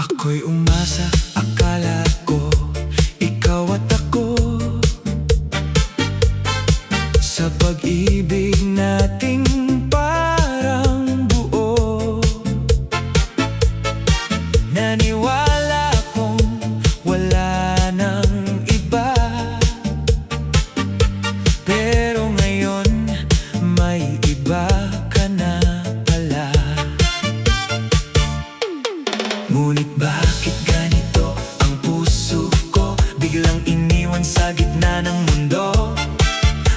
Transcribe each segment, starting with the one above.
Ako'y umasa, akala ko ikaw at ako sa pag-ibig nating parang buo. Naniwala kong wala nang iba, pero ngayon may iba ka na pala. Ngunit bakit ganito ang puso ko, biglang iniwan sa gitna ng mundo?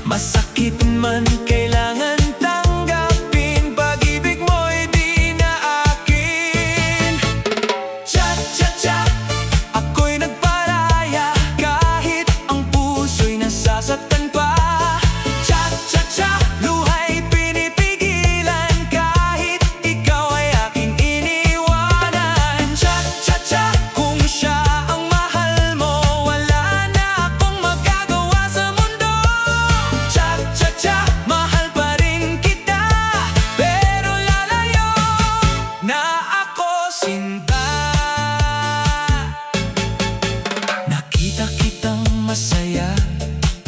Masakit man kailangan tanggapin, pag-ibig mo'y di na akin. Cha-cha-cha, ako'y nagparaya kahit ang puso'y nasasaktan pa. Cha-cha-cha, luha'y pinipigilan kahit ikaw ay aking iniwanan. Cha-cha-cha, kung siya ang mahal mo, wala na akong magagawa sa mundo. Cha-cha-cha, mahal pa rin kita, pero lalayo na ako, sinta. Nakita kitang masaya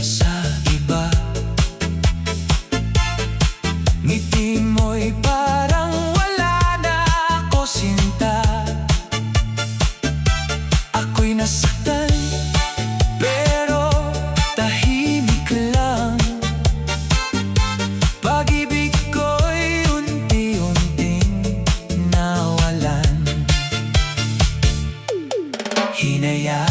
sa iba, ngiti mo'y parang wala na ako, sinta. Ako'y nasaktan, pero tahimik lang. Pag-ibig ko'y unti-unting nawalan. Hinayaan